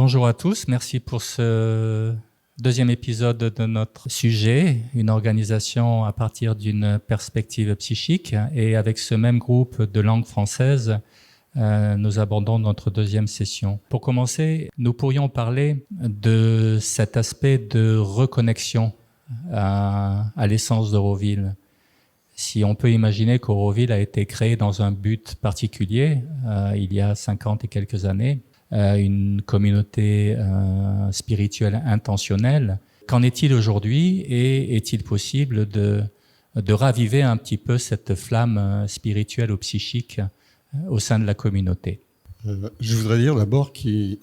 Bonjour à tous, merci pour ce deuxième épisode de notre sujet, une organisation à partir d'une perspective psychique. Et avec ce même groupe de langue française, nous abordons notre deuxième session. Pour commencer, nous pourrions parler de cet aspect de reconnexion à l'essence d'Auroville. Si on peut imaginer qu'Auroville a été créé dans un but particulier, il y a 50 et quelques années, une communauté spirituelle intentionnelle, qu'en est-il aujourd'hui et est-il possible de raviver un petit peu cette flamme spirituelle ou psychique au sein de la communauté? Je voudrais dire d'abord qu'il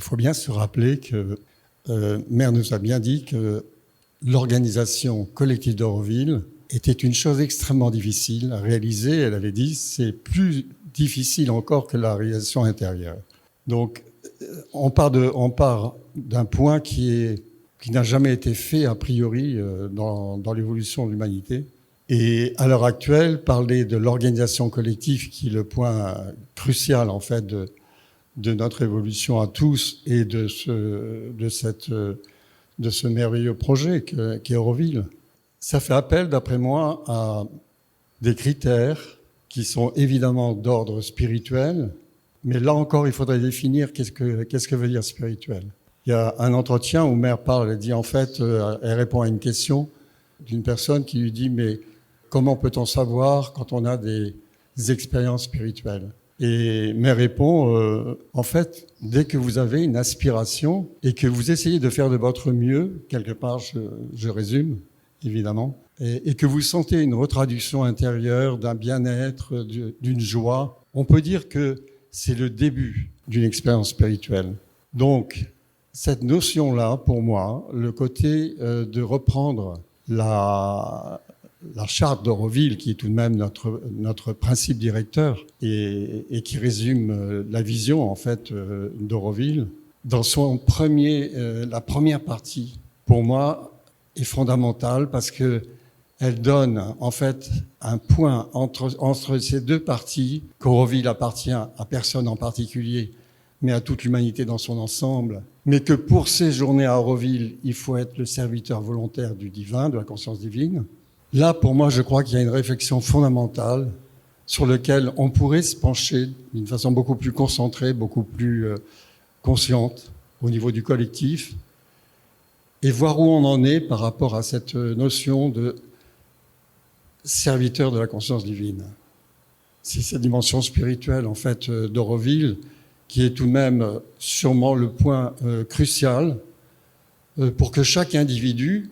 faut bien se rappeler que Mère nous a bien dit que l'organisation collective d'Auroville était une chose extrêmement difficile à réaliser. Elle avait dit c'est plus difficile encore que la réalisation intérieure. Donc on part d'un point qui n'a jamais été fait a priori dans l'évolution de l'humanité. Et à l'heure actuelle, parler de l'organisation collective, qui est le point crucial en fait de notre évolution à tous et de ce merveilleux projet qu'est Auroville, ça fait appel, d'après moi, à des critères qui sont évidemment d'ordre spirituel, mais là encore, il faudrait définir qu'est-ce que veut dire spirituel. Il y a un entretien où Mère parle, elle dit en fait, elle répond à une question d'une personne qui lui dit mais comment peut-on savoir quand on a des expériences spirituelles? Et Mère répond, en fait, dès que vous avez une aspiration et que vous essayez de faire de votre mieux, quelque part, je résume, évidemment, et que vous sentez une retraduction intérieure d'un bien-être, d'une joie, on peut dire que c'est le début d'une expérience spirituelle. Donc, cette notion-là, pour moi, le côté de reprendre la charte d'Auroville, qui est tout de même notre principe directeur et qui résume la vision en fait d'Auroville, dans la première partie, pour moi, est fondamentale parce que elle donne en fait un point entre ces deux parties, qu'Auroville appartient à personne en particulier, mais à toute l'humanité dans son ensemble, mais que pour séjourner à Auroville, il faut être le serviteur volontaire du divin, de la conscience divine. Là, pour moi, je crois qu'il y a une réflexion fondamentale sur laquelle on pourrait se pencher d'une façon beaucoup plus concentrée, beaucoup plus consciente au niveau du collectif et voir où on en est par rapport à cette notion de serviteur de la conscience divine. C'est cette dimension spirituelle, en fait, d'Auroville qui est tout de même sûrement le point crucial pour que chaque individu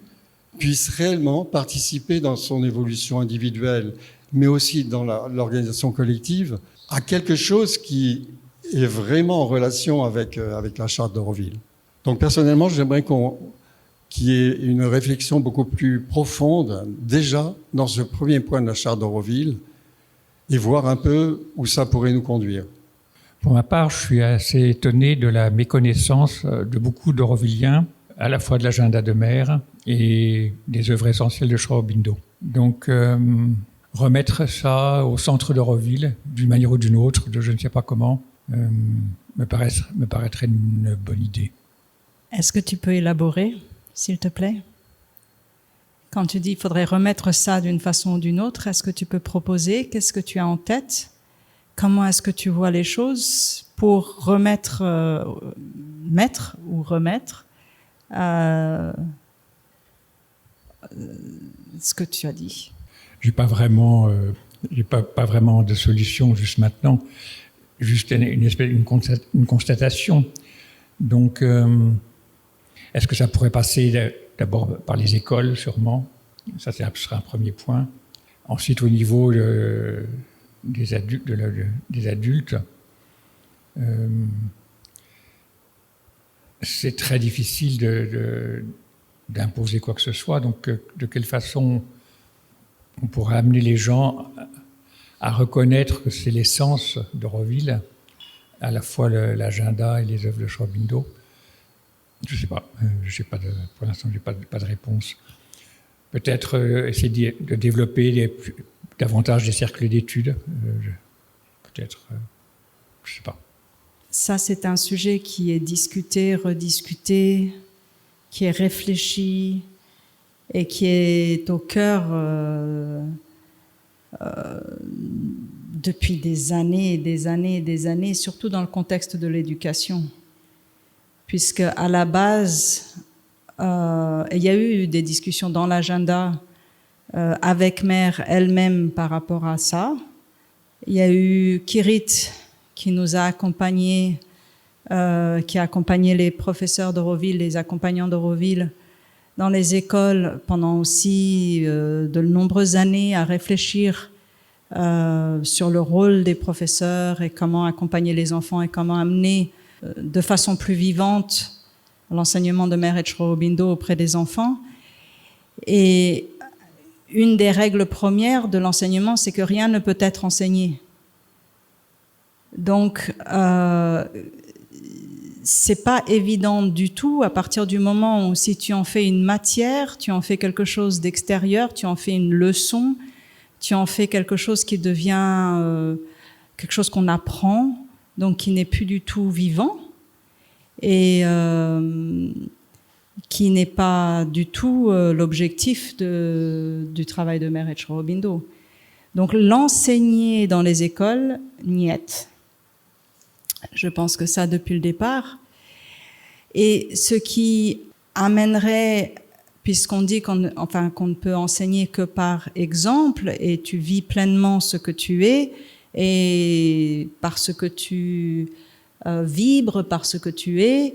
puisse réellement participer dans son évolution individuelle, mais aussi dans l'organisation collective, à quelque chose qui est vraiment en relation avec la charte d'Auroville. Donc personnellement, j'aimerais qu'il y ait une réflexion beaucoup plus profonde, déjà dans ce premier point de la charte d'Auroville, et voir un peu où ça pourrait nous conduire. Pour ma part, je suis assez étonné de la méconnaissance de beaucoup d'Aurovilliens, à la fois de l'agenda de Mère et des œuvres essentielles de Sri Aurobindo. Donc, remettre ça au centre d'Auroville, d'une manière ou d'une autre, de je ne sais pas comment, me paraîtrait une bonne idée. Est-ce que tu peux élaborer, s'il te plaît? Quand tu dis qu'il faudrait remettre ça d'une façon ou d'une autre, est-ce que tu peux proposer? Qu'est-ce que tu as en tête? Comment est-ce que tu vois les choses pour remettre ce que tu as dit? J'ai pas vraiment de solution juste maintenant, juste une constatation. Donc, est-ce que ça pourrait passer d'abord par les écoles, sûrement? Ça, ce serait un premier point. Ensuite, au niveau des adultes, c'est très difficile d'imposer quoi que ce soit. Donc, de quelle façon on pourrait amener les gens à reconnaître que c'est l'essence d'Auroville, à la fois l'agenda et les œuvres de Sri Aurobindo? Je ne sais pas. Pour l'instant, je n'ai pas de réponse. Peut-être essayer de développer davantage des cercles d'études. Peut-être, je ne sais pas. Ça, c'est un sujet qui est discuté, rediscuté, qui est réfléchi et qui est au cœur depuis des années et des années et des années, surtout dans le contexte de l'éducation. Puisque à la base, il y a eu des discussions dans l'agenda avec Mère elle-même par rapport à ça. Il y a eu Kirit qui nous a accompagnés, qui a accompagné les professeurs d'Euroville, les accompagnants d'Euroville dans les écoles pendant aussi de nombreuses années à réfléchir sur le rôle des professeurs et comment accompagner les enfants et comment amener de façon plus vivante l'enseignement de Mère Shri Aurobindo auprès des enfants. Et une des règles premières de l'enseignement, c'est que rien ne peut être enseigné. Donc, c'est pas évident du tout à partir du moment où si tu en fais une matière, tu en fais quelque chose d'extérieur, tu en fais une leçon, tu en fais quelque chose qui devient quelque chose qu'on apprend, donc qui n'est plus du tout vivant et qui n'est pas du tout l'objectif du travail de Mère Shri Aurobindo. Donc l'enseigner dans les écoles, niet. Je pense que ça depuis le départ. Et ce qui amènerait, puisqu'on dit qu'on ne peut enseigner que par exemple, et tu vis pleinement ce que tu es, et parce que tu vibres, parce que tu es,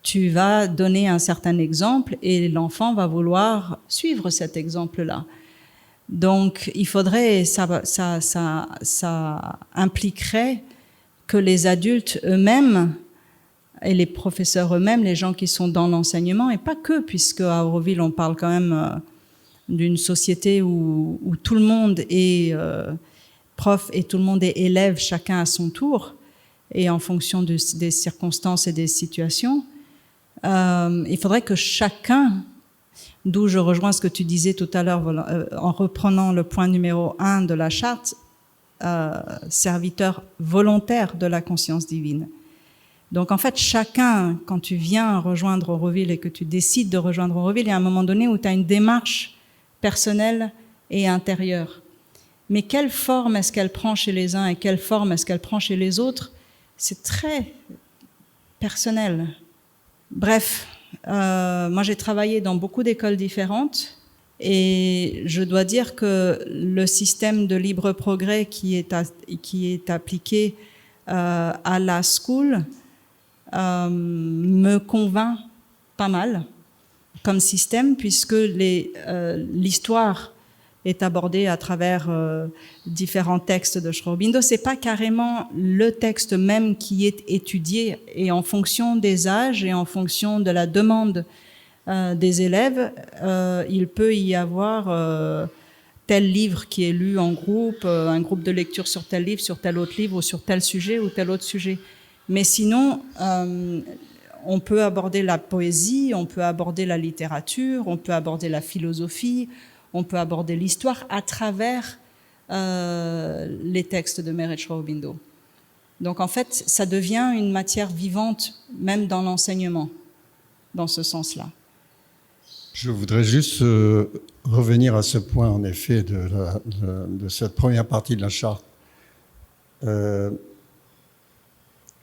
tu vas donner un certain exemple et l'enfant va vouloir suivre cet exemple-là. Donc, il faudrait, ça impliquerait que les adultes eux-mêmes et les professeurs eux-mêmes, les gens qui sont dans l'enseignement, et pas que, puisque à Auroville, on parle quand même d'une société où tout le monde est prof et tout le monde est élève, chacun à son tour, et en fonction des circonstances et des situations. Il faudrait que chacun, d'où je rejoins ce que tu disais tout à l'heure en reprenant le point numéro 1 de la charte, serviteur volontaire de la conscience divine. Donc en fait, chacun, quand tu viens rejoindre Auroville et que tu décides de rejoindre Auroville, il y a un moment donné où tu as une démarche personnelle et intérieure. Mais quelle forme est-ce qu'elle prend chez les uns et quelle forme est-ce qu'elle prend chez les autres, c'est très personnel. Bref, moi j'ai travaillé dans beaucoup d'écoles différentes et je dois dire que le système de libre progrès qui est appliqué à la school me convainc pas mal comme système, puisque l'histoire est abordée à travers différents textes de Shri Aurobindo. C'est pas carrément le texte même qui est étudié, et en fonction des âges et en fonction de la demande des élèves, il peut y avoir tel livre qui est lu en groupe, un groupe de lecture sur tel livre, sur tel autre livre, ou sur tel sujet ou tel autre sujet. Mais sinon, on peut aborder la poésie, on peut aborder la littérature, on peut aborder la philosophie, on peut aborder l'histoire à travers les textes de Mère Shri Aurobindo. Donc en fait, ça devient une matière vivante, même dans l'enseignement, dans ce sens-là. Je voudrais juste revenir à ce point, en effet, de cette première partie de la charte,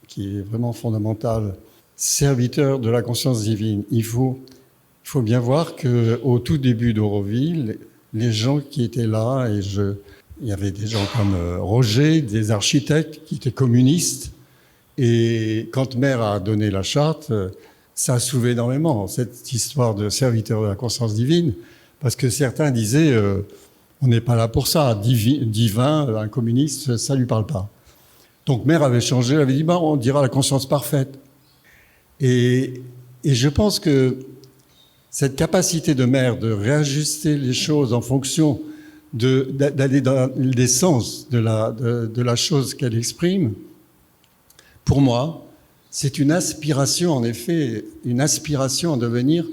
qui est vraiment fondamentale. Serviteur de la conscience divine. Il faut bien voir qu'au tout début d'Auroville, les gens qui étaient là, il y avait des gens comme Roger, des architectes qui étaient communistes, et quand Mère a donné la charte, ça a soulevé énormément cette histoire de serviteur de la conscience divine, parce que certains disaient on n'est pas là pour ça, divin, un communiste, ça lui parle pas. Donc Mère avait changé, elle avait dit on dira la conscience parfaite. Et je pense que cette capacité de Mère de réajuster les choses en fonction d'aller dans l'essence de la chose qu'elle exprime, pour moi, c'est une aspiration, en effet, une aspiration à devenir,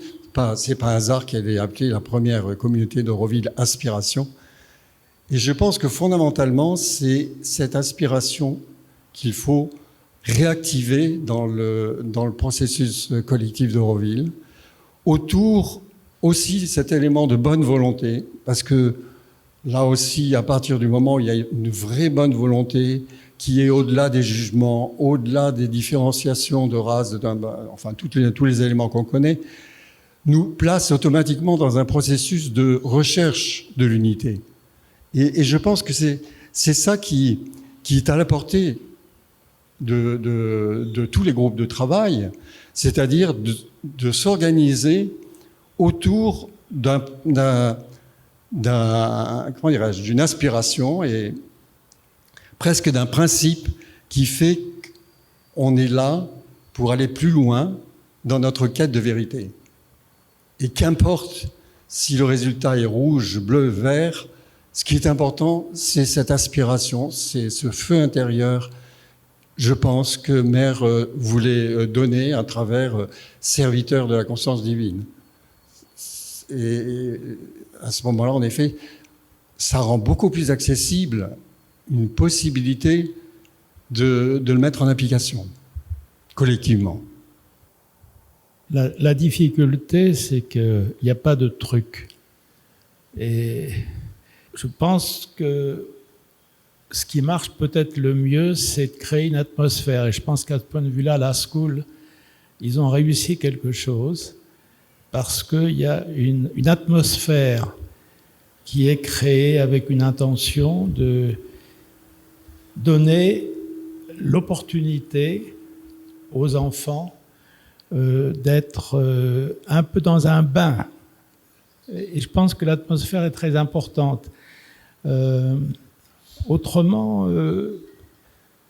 c'est pas un hasard qu'elle ait appelée la première communauté d'Auroville Aspiration. Et je pense que fondamentalement, c'est cette aspiration qu'il faut réactivée dans le processus collectif d'Euroville, autour aussi cet élément de bonne volonté, parce que là aussi, à partir du moment où il y a une vraie bonne volonté qui est au-delà des jugements, au-delà des différenciations de race, enfin tous les éléments qu'on connaît, nous place automatiquement dans un processus de recherche de l'unité. Et je pense que c'est ça qui est à la portée de tous les groupes de travail, c'est-à-dire de s'organiser autour d'une aspiration et presque d'un principe qui fait qu'on est là pour aller plus loin dans notre quête de vérité. Et qu'importe si le résultat est rouge, bleu, vert, ce qui est important, c'est cette aspiration, c'est ce feu intérieur, je pense, que Mère voulait donner à travers Serviteur de la conscience divine. Et à ce moment-là, en effet, ça rend beaucoup plus accessible une possibilité de le mettre en application, collectivement. La difficulté, c'est qu'il n'y a pas de truc. Et je pense que ce qui marche peut-être le mieux, c'est de créer une atmosphère. Et je pense qu'à ce point de vue-là, la School, ils ont réussi quelque chose parce qu'il y a une atmosphère qui est créée avec une intention de donner l'opportunité aux enfants d'être un peu dans un bain. Et je pense que l'atmosphère est très importante. Autrement,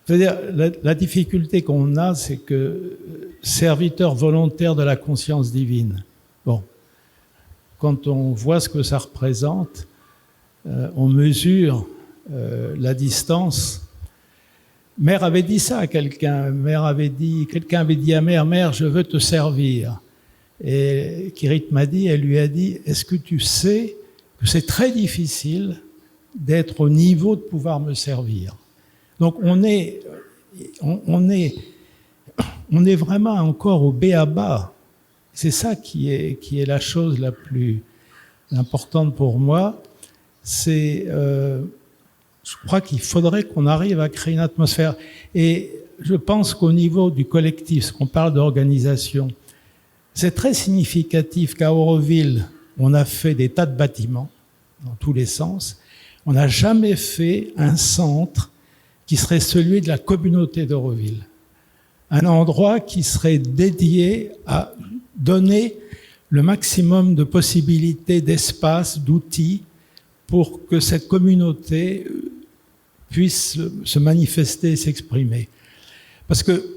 c'est-à-dire, la difficulté qu'on a, c'est que serviteur volontaire de la conscience divine, bon, quand on voit ce que ça représente, on mesure la distance. Mère avait dit ça à quelqu'un. Quelqu'un avait dit à Mère, je veux te servir. Et Kirit elle lui a dit, est-ce que tu sais que c'est très difficile d'être au niveau de pouvoir me servir? Donc on est vraiment encore au b.a.-ba. C'est ça qui est la chose la plus importante pour moi. Je crois qu'il faudrait qu'on arrive à créer une atmosphère. Et je pense qu'au niveau du collectif, ce qu'on parle d'organisation, c'est très significatif qu'à Auroville, on a fait des tas de bâtiments dans tous les sens. On n'a jamais fait un centre qui serait celui de la communauté d'Auroville. Un endroit qui serait dédié à donner le maximum de possibilités, d'espace, d'outils pour que cette communauté puisse se manifester et s'exprimer. Parce que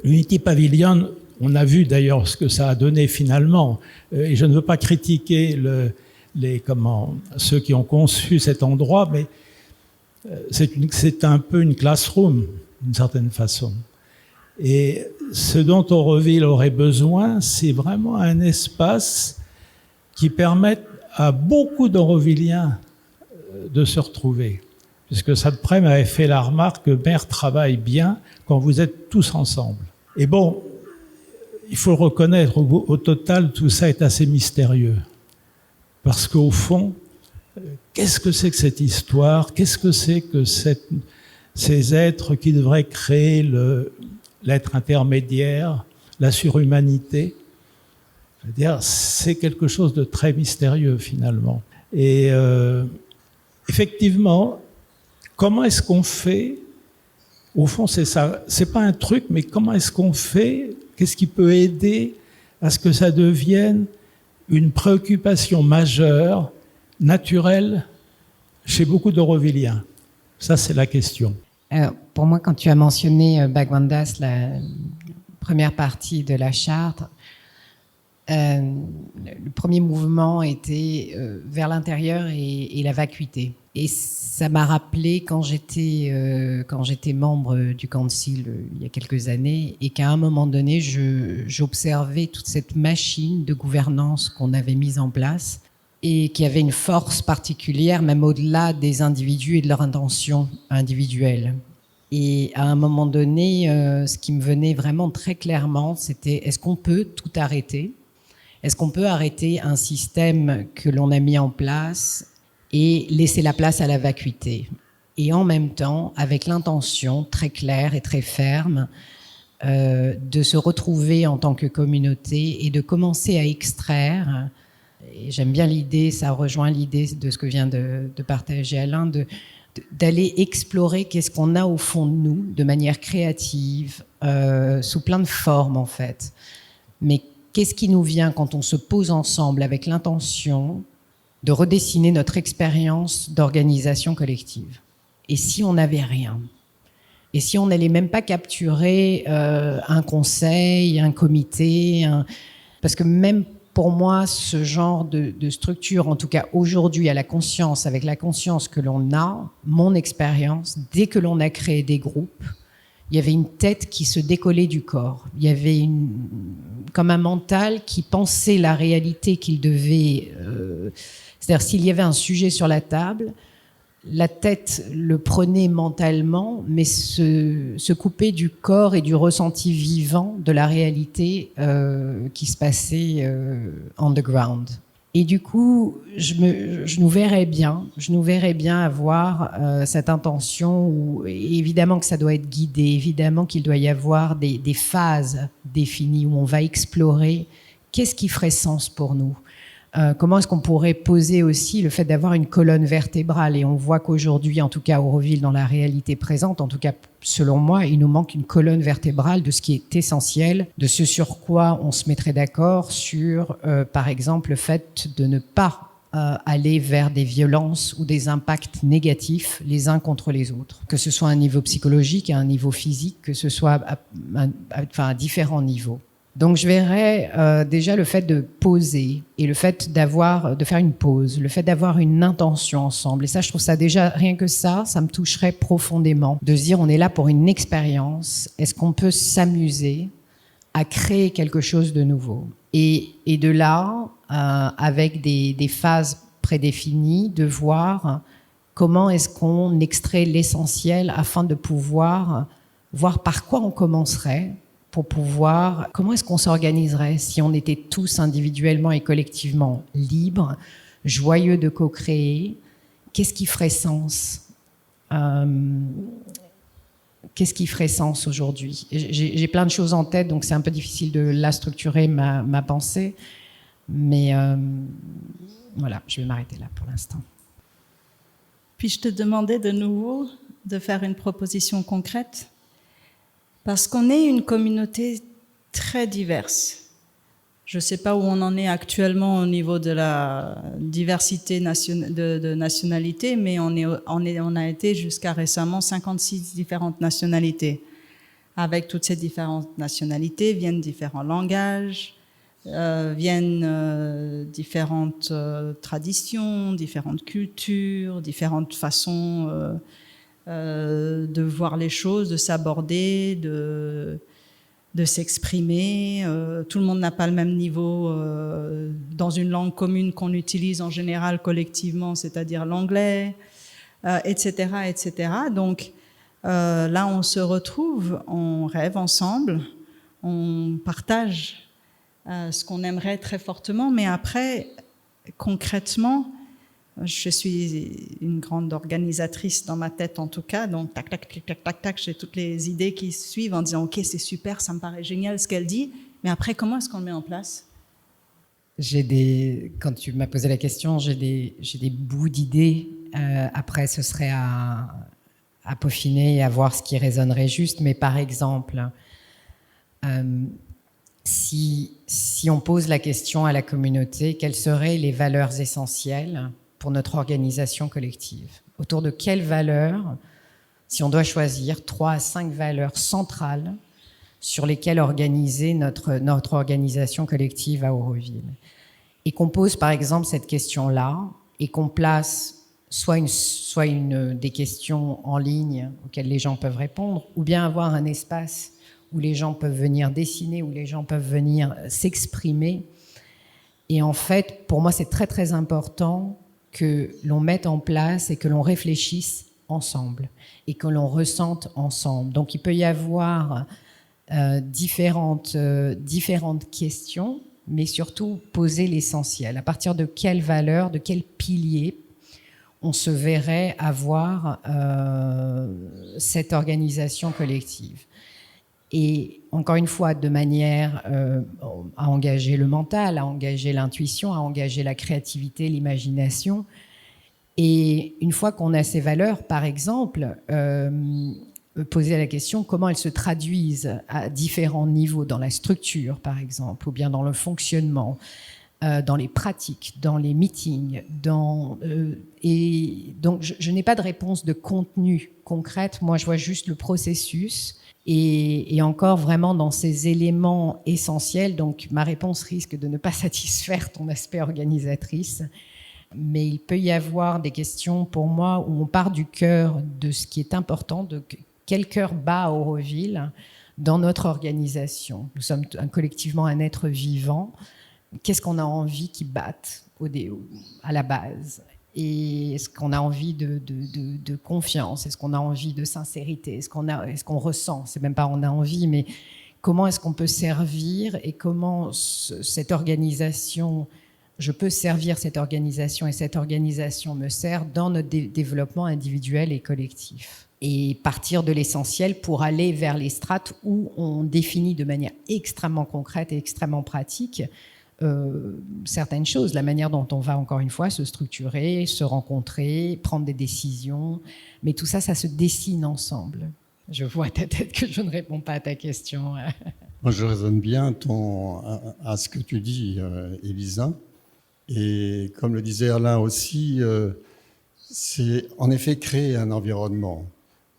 l'Unity Pavilion, on a vu d'ailleurs ce que ça a donné finalement, et je ne veux pas critiquer ceux qui ont conçu cet endroit, mais c'est un peu une classroom, d'une certaine façon. Et ce dont Auroville aurait besoin, c'est vraiment un espace qui permette à beaucoup d'Aurovilliens de se retrouver. Puisque Sadprem avait fait la remarque que Mère travaille bien quand vous êtes tous ensemble. Et bon, il faut le reconnaître, au total, tout ça est assez mystérieux. Parce qu'au fond, qu'est-ce que c'est que cette histoire? Qu'est-ce que c'est que ces êtres qui devraient créer l'être intermédiaire, la surhumanité? Je veux dire, c'est quelque chose de très mystérieux finalement. Et effectivement, comment est-ce qu'on fait? Au fond, c'est ça. C'est pas un truc, mais comment est-ce qu'on fait? Qu'est-ce qui peut aider à ce que ça devienne une préoccupation majeure, naturelle, chez beaucoup d'Aurovilliens? Ça, c'est la question. Pour moi, quand tu as mentionné Bhagwandas, la première partie de la charte, le premier mouvement était vers l'intérieur et la vacuité. Et ça m'a rappelé quand j'étais membre du Council il y a quelques années et qu'à un moment donné, j'observais toute cette machine de gouvernance qu'on avait mise en place et qui avait une force particulière, même au-delà des individus et de leur intention individuelle. Et à un moment donné, ce qui me venait vraiment très clairement, c'était est-ce qu'on peut tout arrêter ? Est-ce qu'on peut arrêter un système que l'on a mis en place et laisser la place à la vacuité ? Et en même temps, avec l'intention très claire et très ferme de se retrouver en tant que communauté et de commencer à extraire, et j'aime bien l'idée, ça rejoint l'idée de ce que vient de partager Alain, d'aller explorer qu'est-ce qu'on a au fond de nous de manière créative, sous plein de formes en fait. Mais qu'est-ce qui nous vient quand on se pose ensemble avec l'intention de redessiner notre expérience d'organisation collective ? Et si on n'avait rien ? Et si on n'allait même pas capturer un conseil, un comité, parce que même pour moi, ce genre de structure, en tout cas aujourd'hui à la conscience, avec la conscience que l'on a, mon expérience, dès que l'on a créé des groupes, il y avait une tête qui se décollait du corps. Il y avait comme un mental qui pensait la réalité qu'il devait... c'est-à-dire s'il y avait un sujet sur la table, la tête le prenait mentalement, mais se coupait du corps et du ressenti vivant de la réalité qui se passait on the ground. Et du coup, je nous verrais bien avoir cette intention où, évidemment que ça doit être guidé, évidemment qu'il doit y avoir des phases définies où on va explorer qu'est-ce qui ferait sens pour nous. Comment est-ce qu'on pourrait poser aussi le fait d'avoir une colonne vertébrale ? Et on voit qu'aujourd'hui, en tout cas à Auroville, dans la réalité présente, en tout cas selon moi, il nous manque une colonne vertébrale de ce qui est essentiel, de ce sur quoi on se mettrait d'accord sur, par exemple, le fait de ne pas aller vers des violences ou des impacts négatifs les uns contre les autres, que ce soit à un niveau psychologique, à un niveau physique, que ce soit à différents niveaux. Donc je verrais déjà le fait de poser et le fait de faire une pause, le fait d'avoir une intention ensemble. Et ça, je trouve ça déjà, rien que ça me toucherait profondément. De se dire, on est là pour une expérience. Est-ce qu'on peut s'amuser à créer quelque chose de nouveau ? Et de là, avec des phases prédéfinies, de voir comment est-ce qu'on extrait l'essentiel afin de pouvoir voir par quoi on commencerait, pour pouvoir, comment est-ce qu'on s'organiserait si on était tous individuellement et collectivement libres, joyeux de co-créer ? Qu'est-ce qui ferait sens ? Qu'est-ce qui ferait sens aujourd'hui ? J'ai plein de choses en tête, donc c'est un peu difficile de la structurer ma pensée, mais voilà, je vais m'arrêter là pour l'instant. Puis-je te demander de nouveau de faire une proposition concrète ? Parce qu'on est une communauté très diverse. Je ne sais pas où on en est actuellement au niveau de la diversité de nationalités, mais on a été jusqu'à récemment 56 différentes nationalités. Avec toutes ces différentes nationalités viennent différents langages, viennent différentes traditions, différentes cultures, différentes façons de voir les choses, de s'aborder, de s'exprimer. Tout le monde n'a pas le même niveau dans une langue commune qu'on utilise en général collectivement, c'est-à-dire l'anglais, etc., etc. Donc là, on se retrouve, on rêve ensemble, on partage ce qu'on aimerait très fortement, mais après, concrètement, je suis une grande organisatrice dans ma tête en tout cas, donc tac, tac, tac, tac, tac, tac, j'ai toutes les idées qui suivent en disant « Ok, c'est super, ça me paraît génial ce qu'elle dit, mais après, comment est-ce qu'on le met en place ?» Quand tu m'as posé la question, j'ai des bouts d'idées. Après, ce serait à peaufiner et à voir ce qui résonnerait juste. Mais par exemple, si on pose la question à la communauté, quelles seraient les valeurs essentielles pour notre organisation collective ? Autour de quelles valeurs, si on doit choisir 3 à 5 valeurs centrales sur lesquelles organiser notre organisation collective à Auroville. Et qu'on pose par exemple cette question-là et qu'on place soit des questions en ligne auxquelles les gens peuvent répondre, ou bien avoir un espace où les gens peuvent venir dessiner, où les gens peuvent venir s'exprimer. Et en fait, pour moi, c'est très très important que l'on mette en place et que l'on réfléchisse ensemble et que l'on ressente ensemble. Donc il peut y avoir différentes questions, mais surtout poser l'essentiel. À partir de quelle valeur, de quel pilier on se verrait avoir cette organisation collective. Et encore une fois, de manière à engager le mental, à engager l'intuition, à engager la créativité, l'imagination. Et une fois qu'on a ces valeurs, par exemple, poser la question comment elles se traduisent à différents niveaux, dans la structure, par exemple, ou bien dans le fonctionnement, dans les pratiques, dans les meetings. Et donc, je n'ai pas de réponse de contenu concrète. Moi, je vois juste le processus. Et encore vraiment dans ces éléments essentiels, donc ma réponse risque de ne pas satisfaire ton aspect organisatrice, mais il peut y avoir des questions pour moi où on part du cœur de ce qui est important, de quel cœur bat à Auroville dans notre organisation. Nous sommes collectivement un être vivant. Qu'est-ce qu'on a envie qui batte à la base ? Et est-ce qu'on a envie de confiance ? Est-ce qu'on a envie de sincérité ? Est-ce qu'on ressent ? C'est même pas on a envie, mais comment est-ce qu'on peut servir et comment cette organisation, je peux servir cette organisation et cette organisation me sert dans notre développement individuel et collectif. Et partir de l'essentiel pour aller vers les strates où on définit de manière extrêmement concrète et extrêmement pratique certaines choses, la manière dont on va encore une fois se structurer, se rencontrer, prendre des décisions, mais tout ça, ça se dessine ensemble. Je vois à ta tête que je ne réponds pas à ta question. Moi, je raisonne bien à ce que tu dis, Elisa. Et comme le disait Alain aussi, c'est en effet créer un environnement.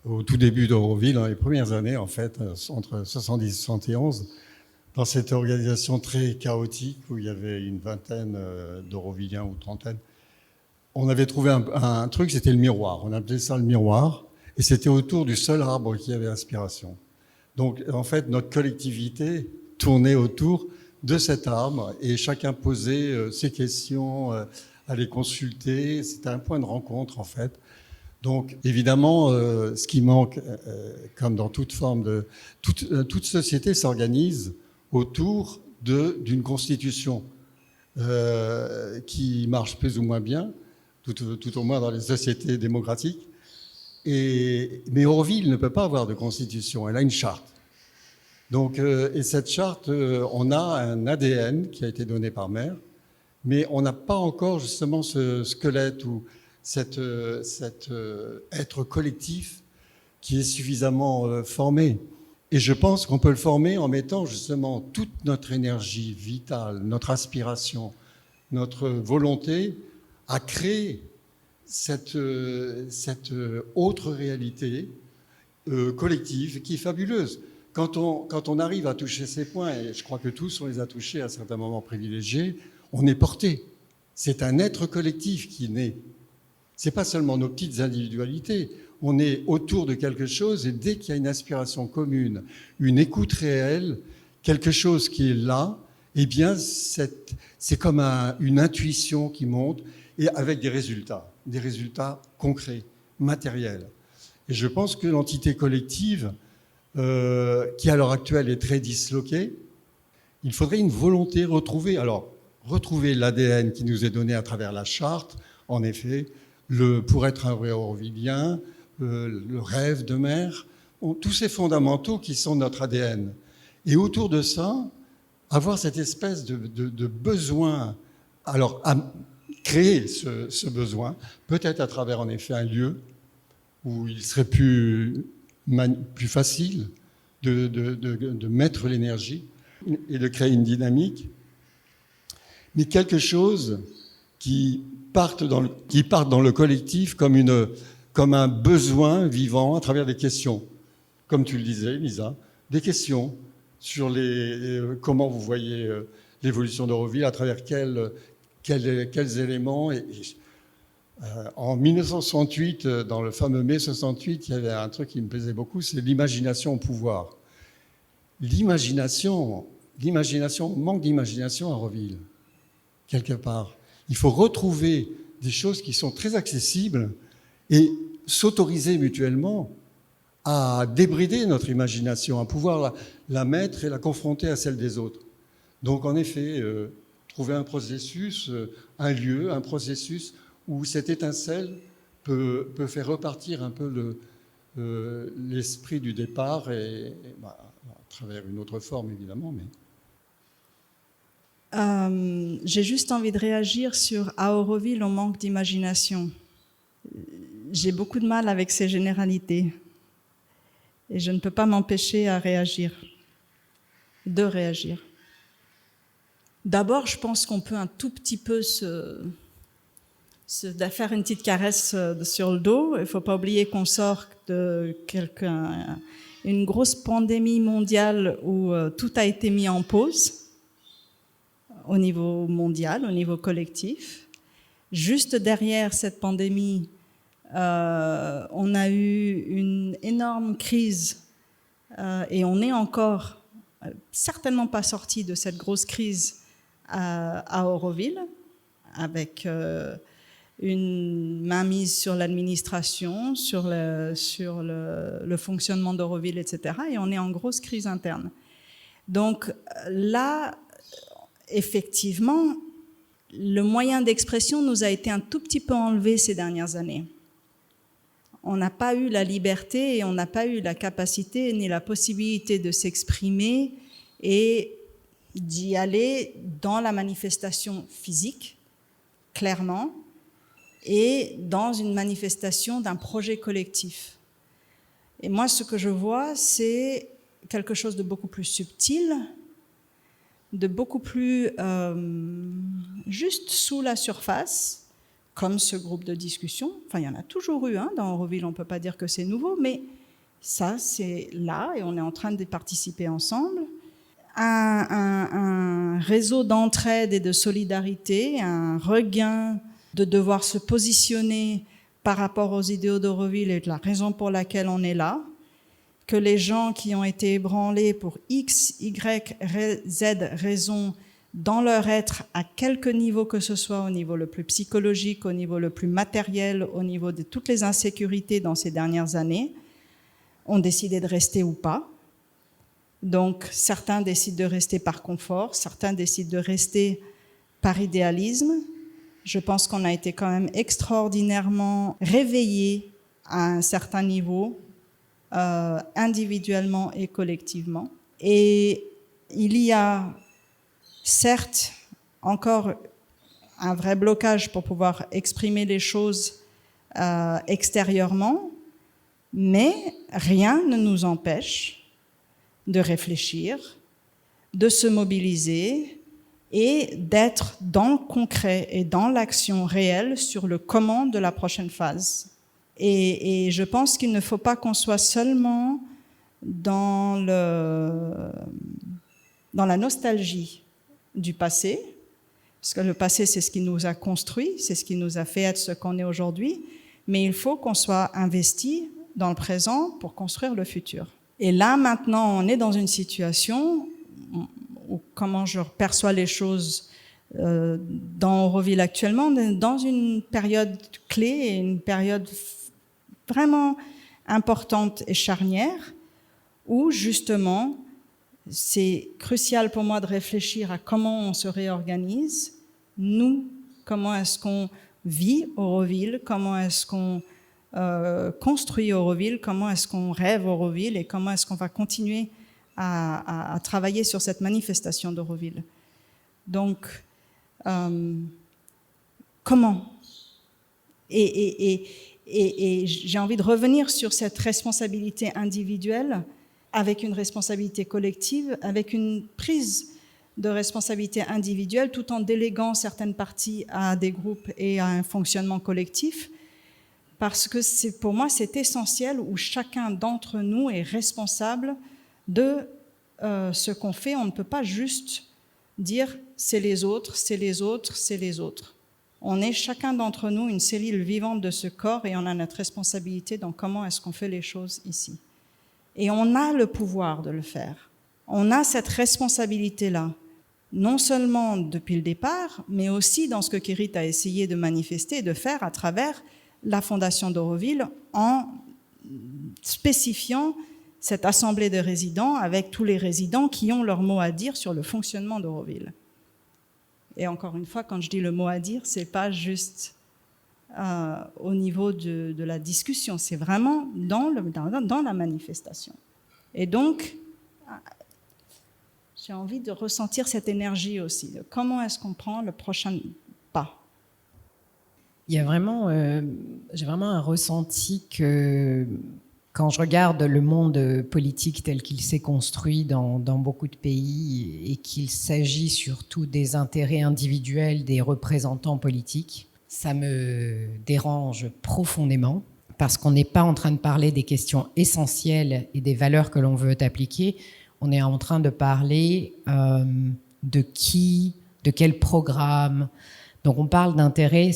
Au tout début d'Auroville, dans les premières années, en fait, entre 70 et 71, dans cette organisation très chaotique où il y avait une vingtaine d'Aurovilliens ou trentaine, on avait trouvé un truc, c'était le miroir. On appelait ça le miroir, et c'était autour du seul arbre qui avait inspiration. Donc, en fait, notre collectivité tournait autour de cet arbre, et chacun posait ses questions, allait consulter. C'était un point de rencontre, en fait. Donc, évidemment, ce qui manque, comme dans toute forme de... Toute société s'organise autour d'une constitution qui marche plus ou moins bien, tout au moins dans les sociétés démocratiques. Mais Auroville ne peut pas avoir de constitution, elle a une charte. Donc, et cette charte, on a un ADN qui a été donné par maire, mais on n'a pas encore justement ce squelette ou cet être collectif qui est suffisamment formé. Et je pense qu'on peut le former en mettant justement toute notre énergie vitale, notre aspiration, notre volonté à créer cette autre réalité collective qui est fabuleuse. Quand on arrive à toucher ces points, et je crois que tous on les a touchés à certains moments privilégiés, on est porté. C'est un être collectif qui naît. Ce n'est pas seulement nos petites individualités. On est autour de quelque chose et dès qu'il y a une aspiration commune, une écoute réelle, quelque chose qui est là, eh bien, c'est comme une intuition qui monte et avec des résultats concrets, matériels. Et je pense que l'entité collective, qui à l'heure actuelle est très disloquée, il faudrait une volonté retrouver l'ADN qui nous est donné à travers la charte, en effet, pour être un vrai Aurovillien, le rêve de maire, tous ces fondamentaux qui sont notre ADN. Et autour de ça, avoir cette espèce de besoin, alors à créer ce besoin, peut-être à travers en effet un lieu où il serait plus facile de mettre l'énergie et de créer une dynamique, mais quelque chose qui parte dans le collectif comme un besoin vivant à travers des questions. Comme tu le disais, Lisa, des questions sur comment vous voyez l'évolution d'Auroville, à travers quels éléments. En 1968, dans le fameux mai 68, il y avait un truc qui me plaisait beaucoup, c'est l'imagination au pouvoir. L'imagination, manque d'imagination à Auroville, quelque part. Il faut retrouver des choses qui sont très accessibles et s'autoriser mutuellement à débrider notre imagination, à pouvoir la mettre et la confronter à celle des autres. Donc en effet, trouver un processus, un lieu, un processus où cette étincelle peut faire repartir un peu l'esprit du départ, à travers une autre forme évidemment. Mais... J'ai juste envie de réagir sur « à Auroville, on manque d'imagination ». J'ai beaucoup de mal avec ces généralités et je ne peux pas m'empêcher de réagir. D'abord, je pense qu'on peut un tout petit peu faire une petite caresse sur le dos. Il ne faut pas oublier qu'on sort de une grosse pandémie mondiale où tout a été mis en pause au niveau mondial, au niveau collectif. Juste derrière cette pandémie, on a eu une énorme crise et on n'est encore certainement pas sorti de cette grosse crise à Auroville, avec une mainmise sur l'administration, sur le fonctionnement d'Auroville, etc. Et on est en grosse crise interne. Donc là, effectivement, le moyen d'expression nous a été un tout petit peu enlevé ces dernières années. On n'a pas eu la liberté et on n'a pas eu la capacité ni la possibilité de s'exprimer et d'y aller dans la manifestation physique, clairement, et dans une manifestation d'un projet collectif. Et moi, ce que je vois, c'est quelque chose de beaucoup plus subtil, de beaucoup plus juste sous la surface, comme ce groupe de discussion. Enfin, il y en a toujours eu dans Auroville, on ne peut pas dire que c'est nouveau, mais ça, c'est là, et on est en train d'y participer ensemble. Un réseau d'entraide et de solidarité, un regain de devoir se positionner par rapport aux idéaux d'Auroville et de la raison pour laquelle on est là, que les gens qui ont été ébranlés pour X, Y, Z raisons dans leur être, à quelque niveau que ce soit, au niveau le plus psychologique, au niveau le plus matériel, au niveau de toutes les insécurités dans ces dernières années, ont décidé de rester ou pas. Donc, certains décident de rester par confort, certains décident de rester par idéalisme. Je pense qu'on a été quand même extraordinairement réveillés à un certain niveau, individuellement et collectivement. Et il y a certes encore un vrai blocage pour pouvoir exprimer les choses extérieurement, mais rien ne nous empêche de réfléchir, de se mobiliser et d'être dans le concret et dans l'action réelle sur le comment de la prochaine phase. Et je pense qu'il ne faut pas qu'on soit seulement dans la nostalgie du passé, parce que le passé, c'est ce qui nous a construit, c'est ce qui nous a fait être ce qu'on est aujourd'hui, mais il faut qu'on soit investi dans le présent pour construire le futur. Et là, maintenant, on est dans une situation où, comment je perçois les choses dans Auroville actuellement, on est dans une période clé et une période vraiment importante et charnière, où justement, c'est crucial pour moi de réfléchir à comment on se réorganise, nous, comment est-ce qu'on vit Auroville, comment est-ce qu'on construit Auroville, comment est-ce qu'on rêve Auroville et comment est-ce qu'on va continuer à travailler sur cette manifestation d'Auroville. Donc, comment ? Et j'ai envie de revenir sur cette responsabilité individuelle avec une responsabilité collective, avec une prise de responsabilité individuelle tout en déléguant certaines parties à des groupes et à un fonctionnement collectif. Parce que pour moi, c'est essentiel où chacun d'entre nous est responsable de ce qu'on fait. On ne peut pas juste dire « c'est les autres, c'est les autres, c'est les autres ». On est chacun d'entre nous une cellule vivante de ce corps et on a notre responsabilité dans comment est-ce qu'on fait les choses ici. Et on a le pouvoir de le faire. On a cette responsabilité-là, non seulement depuis le départ, mais aussi dans ce que Kirit a essayé de manifester et de faire à travers la Fondation d'Auroville en spécifiant cette assemblée de résidents avec tous les résidents qui ont leur mot à dire sur le fonctionnement d'Auroville. Et encore une fois, quand je dis le mot à dire, c'est pas juste au niveau de la discussion, c'est vraiment dans la manifestation. Et donc, j'ai envie de ressentir cette énergie aussi. De comment est-ce qu'on prend le prochain pas? Il y a vraiment, j'ai vraiment un ressenti que quand je regarde le monde politique tel qu'il s'est construit dans beaucoup de pays et qu'il s'agit surtout des intérêts individuels des représentants politiques, ça me dérange profondément parce qu'on n'est pas en train de parler des questions essentielles et des valeurs que l'on veut appliquer. On est en train de parler de qui, de quel programme. Donc on parle d'intérêts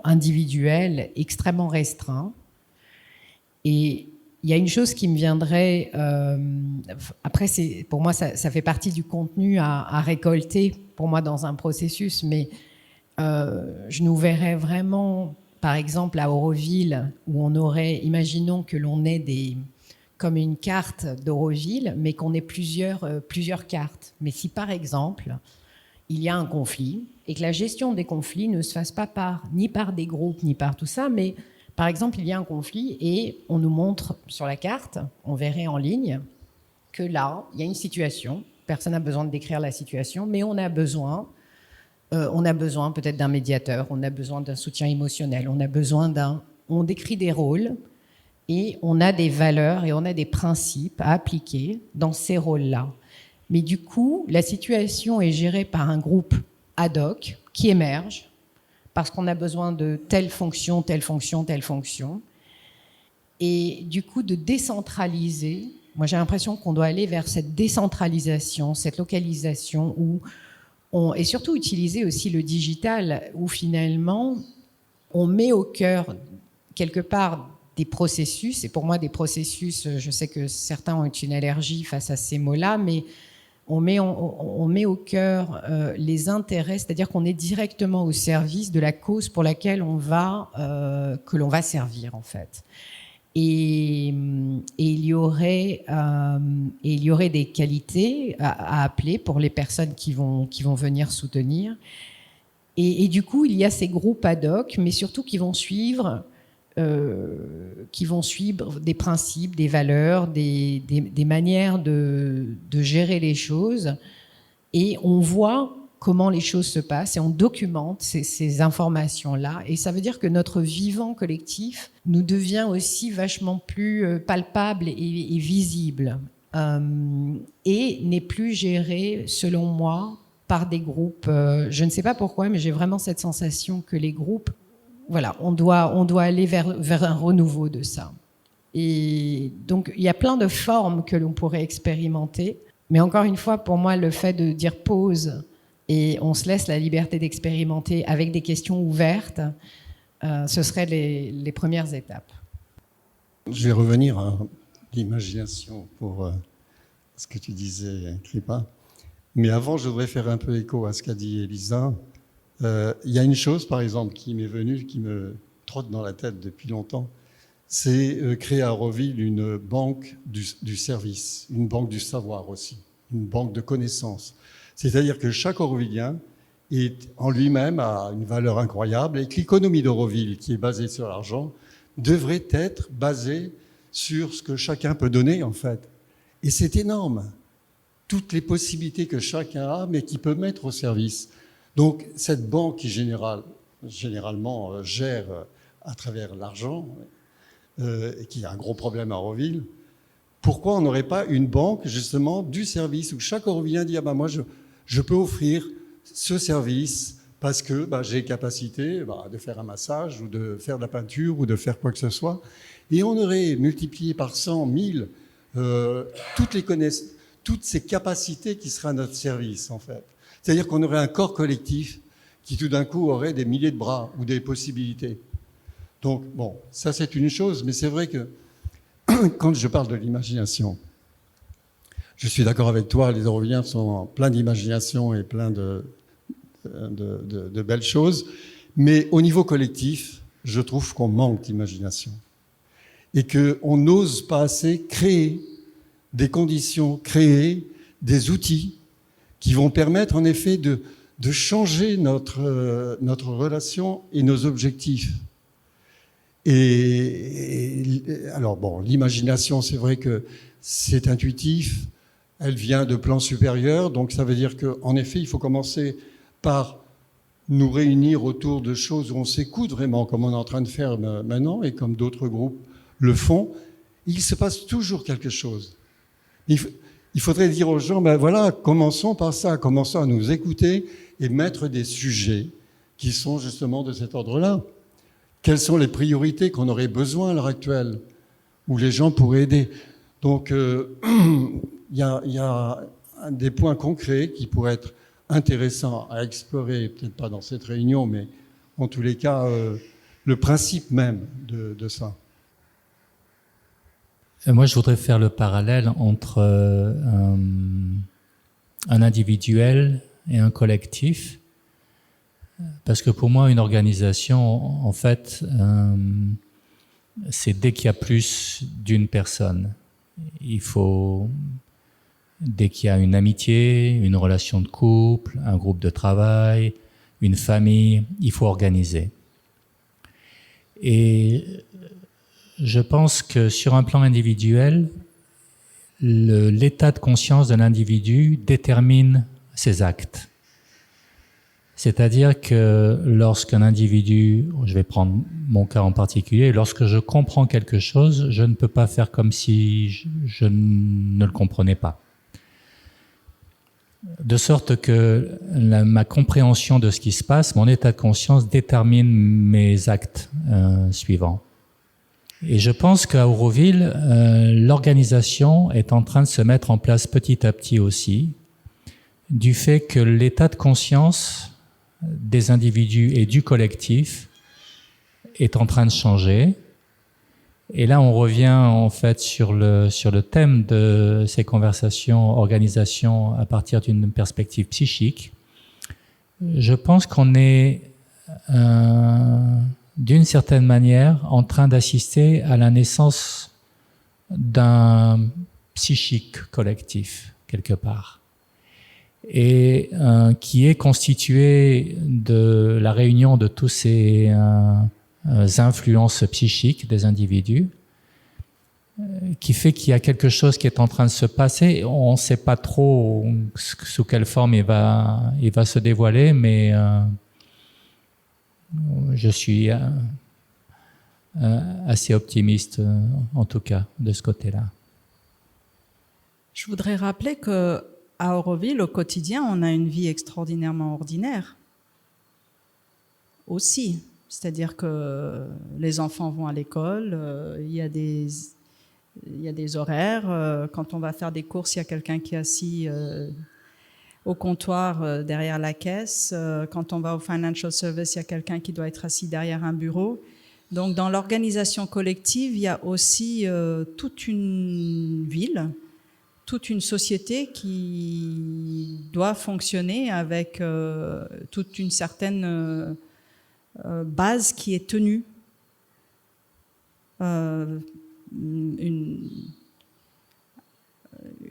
individuels extrêmement restreints. Et il y a une chose qui me viendrait, après pour moi ça fait partie du contenu à récolter pour moi dans un processus, mais je nous verrais vraiment, par exemple à Auroville, où on aurait, imaginons que l'on ait comme une carte d'Auroville, mais qu'on ait plusieurs cartes. Mais si par exemple il y a un conflit et que la gestion des conflits ne se fasse pas ni par des groupes ni par tout ça, mais par exemple, il y a un conflit et on nous montre sur la carte, on verrait en ligne, que là, il y a une situation. Personne n'a besoin de décrire la situation, mais on a besoin peut-être d'un médiateur, on a besoin d'un soutien émotionnel, on décrit des rôles et on a des valeurs et on a des principes à appliquer dans ces rôles-là. Mais du coup, la situation est gérée par un groupe ad hoc qui émerge, parce qu'on a besoin de telle fonction. Et du coup, de décentraliser, moi j'ai l'impression qu'on doit aller vers cette décentralisation, cette localisation, et surtout utiliser aussi le digital, où finalement, on met au cœur, quelque part, des processus, et pour moi des processus, je sais que certains ont une allergie face à ces mots-là, mais on met au cœur les intérêts, c'est-à-dire qu'on est directement au service de la cause pour laquelle que l'on va servir en fait. Et il y aurait des qualités à appeler pour les personnes qui vont venir soutenir. Et du coup, il y a ces groupes ad hoc, mais surtout qui vont suivre des principes, des valeurs, des manières de gérer les choses. Et on voit comment les choses se passent et on documente ces informations-là. Et ça veut dire que notre vivant collectif nous devient aussi vachement plus palpable et visible. Et n'est plus géré, selon moi, par des groupes. Je ne sais pas pourquoi, mais j'ai vraiment cette sensation que les groupes, voilà, on doit aller vers un renouveau de ça. Et donc, il y a plein de formes que l'on pourrait expérimenter. Mais encore une fois, pour moi, le fait de dire pause et on se laisse la liberté d'expérimenter avec des questions ouvertes, ce seraient les premières étapes. Je vais revenir à l'imagination pour ce que tu disais, Kripa. Mais avant, je voudrais faire un peu écho à ce qu'a dit Elisa. Il y a une chose, par exemple, qui m'est venue, qui me trotte dans la tête depuis longtemps, c'est créer à Auroville une banque du service, une banque du savoir aussi, une banque de connaissances. C'est-à-dire que chaque Aurovillien est en lui-même à une valeur incroyable et que l'économie d'Auroville, qui est basée sur l'argent, devrait être basée sur ce que chacun peut donner, en fait. Et c'est énorme, toutes les possibilités que chacun a, mais qui peut mettre au service. Donc, cette banque qui généralement gère à travers l'argent, et qui a un gros problème à Auroville, pourquoi on n'aurait pas une banque, justement, du service, où chaque Aurovillien dit « Ah ben moi, je peux offrir ce service parce que j'ai capacité de faire un massage, ou de faire de la peinture, ou de faire quoi que ce soit. » Et on aurait multiplié par 100, 1000, toutes ces capacités qui seraient à notre service, en fait. C'est-à-dire qu'on aurait un corps collectif qui, tout d'un coup, aurait des milliers de bras ou des possibilités. Donc, bon, ça, c'est une chose, mais c'est vrai que quand je parle de l'imagination, je suis d'accord avec toi, les Aurovilliens sont pleins d'imagination et pleins de belles choses, mais au niveau collectif, je trouve qu'on manque d'imagination. Et qu'on n'ose pas assez créer des conditions, créer des outils qui vont permettre en effet de changer notre relation et nos objectifs. Et alors bon, l'imagination, c'est vrai que c'est intuitif, elle vient de plans supérieurs, donc ça veut dire qu'en effet, il faut commencer par nous réunir autour de choses où on s'écoute vraiment, comme on est en train de faire maintenant, et comme d'autres groupes le font. Il se passe toujours quelque chose. Il faudrait dire aux gens, ben voilà, commençons par ça, commençons à nous écouter et mettre des sujets qui sont justement de cet ordre-là. Quelles sont les priorités qu'on aurait besoin à l'heure actuelle, où les gens pourraient aider? Donc, il y a des points concrets qui pourraient être intéressants à explorer, peut-être pas dans cette réunion, mais en tous les cas, le principe même de ça. Moi, je voudrais faire le parallèle entre un individuel et un collectif. Parce que pour moi, une organisation, en fait, c'est dès qu'il y a plus d'une personne. Dès qu'il y a une amitié, une relation de couple, un groupe de travail, une famille, il faut organiser. Et je pense que sur un plan individuel, l'état de conscience de l'individu détermine ses actes. C'est-à-dire que lorsqu'un individu, je vais prendre mon cas en particulier, lorsque je comprends quelque chose, je ne peux pas faire comme si je ne le comprenais pas. De sorte que ma compréhension de ce qui se passe, mon état de conscience détermine mes actes suivants. Et je pense qu'à Auroville, l'organisation est en train de se mettre en place petit à petit aussi, du fait que l'état de conscience des individus et du collectif est en train de changer. Et là, on revient en fait sur le thème de ces conversations, organisation à partir d'une perspective psychique. Je pense qu'on est d'une certaine manière en train d'assister à la naissance d'un psychique collectif, quelque part, et qui est constitué de la réunion de tous ces influences psychiques des individus, qui fait qu'il y a quelque chose qui est en train de se passer. On ne sait pas trop sous quelle forme il va se dévoiler, mais je suis assez optimiste, en tout cas, de ce côté-là. Je voudrais rappeler qu'à Auroville, au quotidien, on a une vie extraordinairement ordinaire aussi. C'est-à-dire que les enfants vont à l'école, il y a des horaires. Quand on va faire des courses, il y a quelqu'un qui est assis au comptoir derrière la caisse. Quand on va au Financial Service, il y a quelqu'un qui doit être assis derrière un bureau. Donc, dans l'organisation collective, il y a aussi toute une ville, toute une société qui doit fonctionner avec toute une certaine base qui est tenue.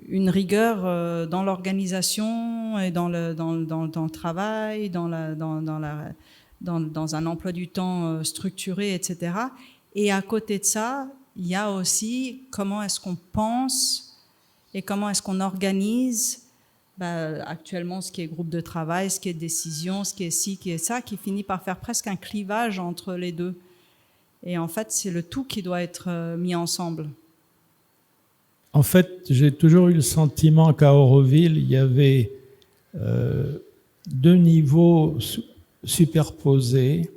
Une rigueur dans l'organisation et dans le travail, dans un emploi du temps structuré, etc. Et à côté de ça, il y a aussi comment est-ce qu'on pense et comment est-ce qu'on organise actuellement ce qui est groupe de travail, ce qui est décision, ce qui est ci, qui est ça, qui finit par faire presque un clivage entre les deux. Et en fait, c'est le tout qui doit être mis ensemble. En fait, j'ai toujours eu le sentiment qu'à Auroville, il y avait deux niveaux superposés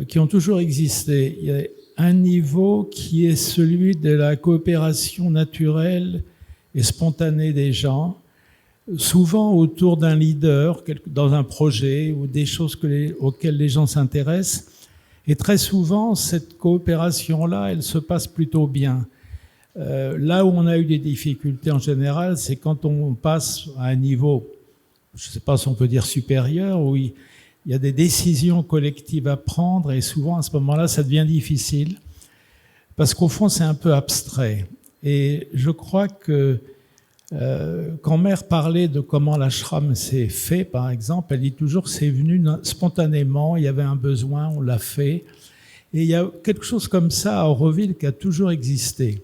qui ont toujours existé. Il y a un niveau qui est celui de la coopération naturelle et spontanée des gens, souvent autour d'un leader, dans un projet ou des choses auxquelles les gens s'intéressent. Et très souvent, cette coopération-là, elle se passe plutôt bien. Là où on a eu des difficultés en général, c'est quand on passe à un niveau, je ne sais pas si on peut dire supérieur, où il y a des décisions collectives à prendre et souvent à ce moment-là, ça devient difficile parce qu'au fond, c'est un peu abstrait. Et je crois que quand Mère parlait de comment l'ashram s'est fait, par exemple, elle dit toujours que c'est venu spontanément, il y avait un besoin, on l'a fait. Et il y a quelque chose comme ça à Auroville qui a toujours existé.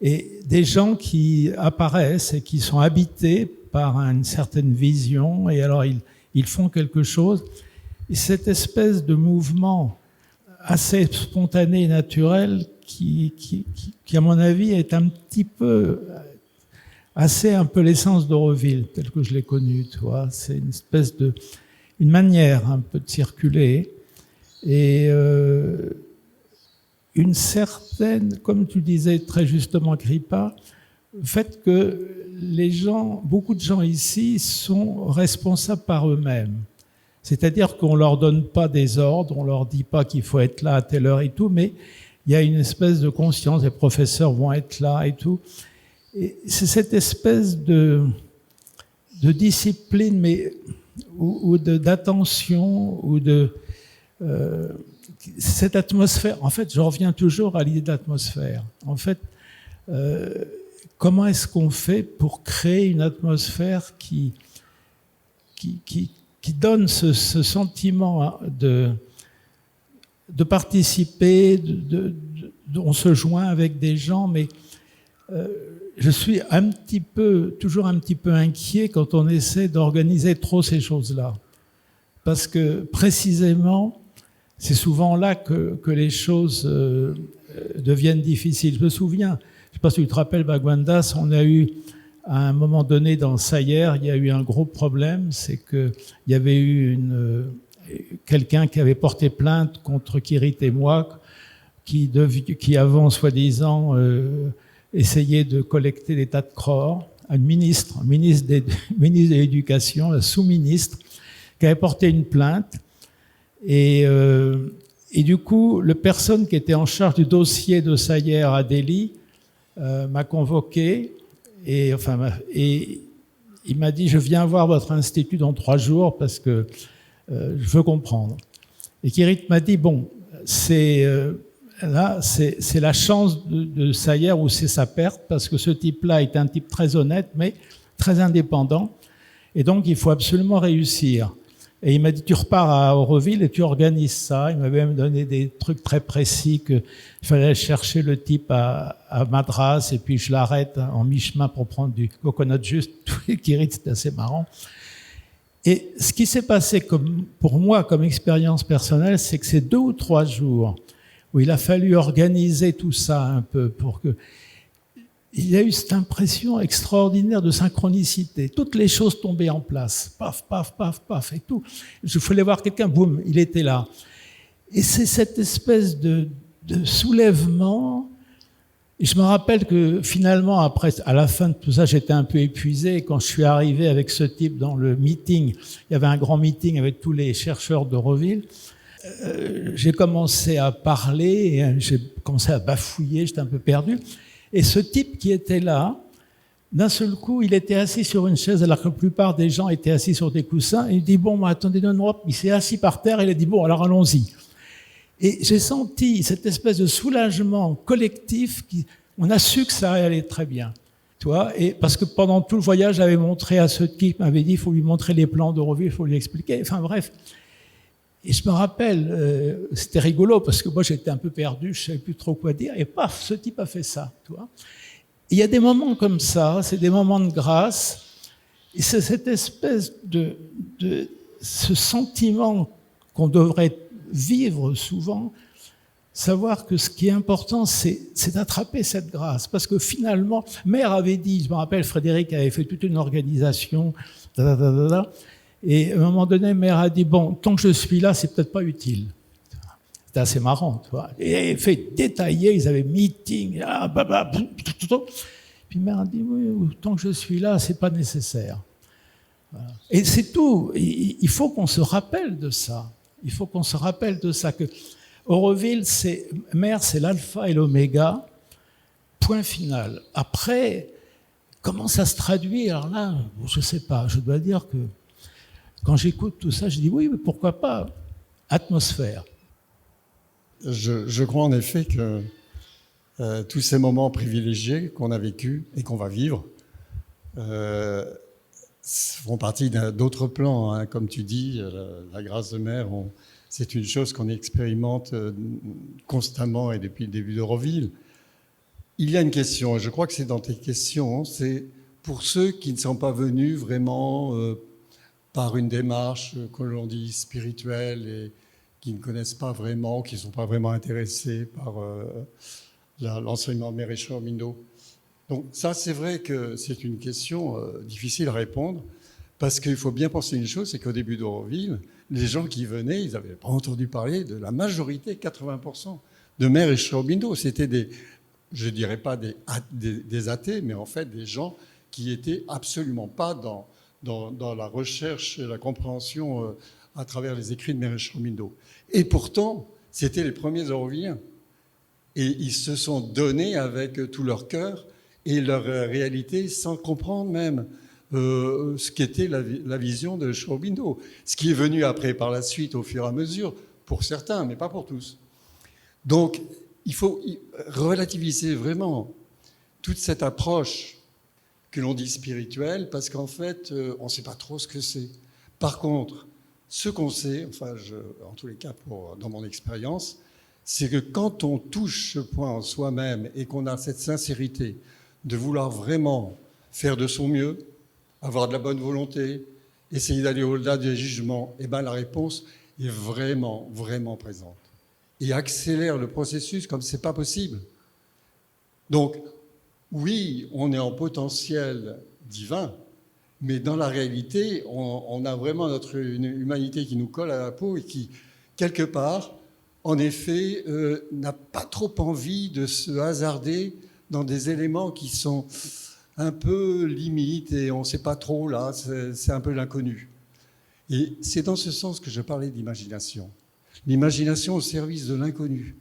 Et des gens qui apparaissent et qui sont habités par une certaine vision, et alors ils font quelque chose. Et cette espèce de mouvement assez spontané et naturel qui, à mon avis, est un petit peu, assez un peu l'essence d'Auroville, telle que je l'ai connue, tu vois. C'est une espèce de, une manière un peu de circuler. Et une certaine, comme tu disais très justement, Kripa, le fait que les gens, beaucoup de gens ici sont responsables par eux-mêmes. C'est-à-dire qu'on leur donne pas des ordres, on leur dit pas qu'il faut être là à telle heure et tout, mais il y a une espèce de conscience, les professeurs vont être là et tout. Et c'est cette espèce de discipline, mais ou d'attention, ou de cette atmosphère. En fait, je reviens toujours à l'idée d'atmosphère. En fait, comment est-ce qu'on fait pour créer une atmosphère qui donne ce sentiment de participer, on se joint avec des gens, mais je suis toujours un petit peu inquiet quand on essaie d'organiser trop ces choses-là. Parce que précisément, c'est souvent là que les choses deviennent difficiles. Je me souviens, je ne sais pas si tu te rappelles, Bhagwandas, on a eu, à un moment donné dans Sayer, il y a eu un gros problème, c'est qu'il y avait eu quelqu'un qui avait porté plainte contre Kirit et moi, qui avons soi-disant essayé de collecter des tas de crores, un ministre de l'Éducation, un sous-ministre, qui avait porté une plainte. Et du coup, la personne qui était en charge du dossier de Sayer à Delhi m'a convoqué et il m'a dit « Je viens voir votre institut dans 3 jours parce que je veux comprendre ». Et Kirit m'a dit « Bon, c'est la chance de Sayer ou c'est sa perte parce que ce type-là est un type très honnête mais très indépendant et donc il faut absolument réussir ». Et il m'a dit, tu repars à Auroville et tu organises ça. Il m'avait même donné des trucs très précis qu'il fallait chercher le type à Madras et puis je l'arrête en mi-chemin pour prendre du coconut juice. Tous les Kirit, c'était assez marrant. Et ce qui s'est passé pour moi comme expérience personnelle, c'est que ces 2 ou 3 jours où il a fallu organiser tout ça un peu pour que il y a eu cette impression extraordinaire de synchronicité. Toutes les choses tombaient en place. Paf, paf, paf, paf, et tout. Je voulais voir quelqu'un, boum, il était là. Et c'est cette espèce de soulèvement. Et je me rappelle que finalement, après, à la fin de tout ça, j'étais un peu épuisé. Quand je suis arrivé avec ce type dans le meeting, il y avait un grand meeting avec tous les chercheurs d'Auroville. J'ai commencé à parler, et j'ai commencé à bafouiller, j'étais un peu perdu. Et ce type qui était là, d'un seul coup, il était assis sur une chaise alors que la plupart des gens étaient assis sur des coussins. Et il dit, bon, attendez, il s'est assis par terre et il a dit, bon, alors allons-y. Et j'ai senti cette espèce de soulagement collectif, on a su que ça allait très bien. Tu vois, et parce que pendant tout le voyage, j'avais montré à ce type, m'avait dit, il faut lui montrer les plans d'Auroville, il faut lui expliquer. Enfin bref. Et je me rappelle, c'était rigolo parce que moi j'étais un peu perdu, je savais plus trop quoi dire, et paf, ce type a fait ça, tu vois. Et il y a des moments comme ça, c'est des moments de grâce, et c'est cette espèce de ce sentiment qu'on devrait vivre souvent, savoir que ce qui est important, c'est d'attraper cette grâce, parce que finalement, Mère avait dit, je me rappelle, Frédéric avait fait toute une organisation, et à un moment donné, Mère a dit, bon, tant que je suis là, c'est peut-être pas utile. C'était assez marrant, tu vois. Et fait détailler, ils avaient meeting, puis Mère a dit, oui, tant que je suis là, c'est pas nécessaire. Voilà. Et c'est tout. Il faut qu'on se rappelle de ça. Il faut qu'on se rappelle de ça, que Auroville, Mère, c'est l'alpha et l'oméga, point final. Après, comment ça se traduit? Alors là, je sais pas, je dois dire que quand j'écoute tout ça, je dis oui, mais pourquoi pas atmosphère. Je crois en effet que tous ces moments privilégiés qu'on a vécus et qu'on va vivre font partie d'autres plans. Hein. Comme tu dis, la grâce de mer, c'est une chose qu'on expérimente constamment et depuis le début d'Euroville. Il y a une question, et je crois que c'est dans tes questions, c'est pour ceux qui ne sont pas venus vraiment par une démarche que l'on dit spirituelle et qui ne connaissent pas vraiment, qui ne sont pas vraiment intéressés par l'enseignement de Mère Aurobindo. Donc ça, c'est vrai que c'est une question difficile à répondre, parce qu'il faut bien penser une chose, c'est qu'au début d'Euroville, les gens qui venaient, ils n'avaient pas entendu parler de la majorité, 80%, de Mère Aurobindo. C'était je ne dirais pas des athées, mais en fait des gens qui n'étaient absolument pas dans la recherche et la compréhension à travers les écrits de Mère Aurobindo. Et pourtant, c'était les premiers Eurovilliens. Et ils se sont donnés avec tout leur cœur et leur réalité sans comprendre même ce qu'était la vision de Aurobindo. Ce qui est venu après, par la suite, au fur et à mesure, pour certains, mais pas pour tous. Donc, il faut relativiser vraiment toute cette approche que l'on dit spirituelle, parce qu'en fait, on ne sait pas trop ce que c'est. Par contre, ce qu'on sait, enfin, en tous les cas, dans mon expérience, c'est que quand on touche ce point en soi-même et qu'on a cette sincérité de vouloir vraiment faire de son mieux, avoir de la bonne volonté, essayer d'aller au-delà des jugements, eh ben la réponse est vraiment, vraiment présente. Et accélère le processus comme c'est pas possible. Donc, oui, on est en potentiel divin, mais dans la réalité, on a vraiment une humanité qui nous colle à la peau et qui, quelque part, en effet, n'a pas trop envie de se hasarder dans des éléments qui sont un peu limites et on ne sait pas trop, là, c'est un peu l'inconnu. Et c'est dans ce sens que je parlais d'imagination. L'imagination au service de l'inconnu.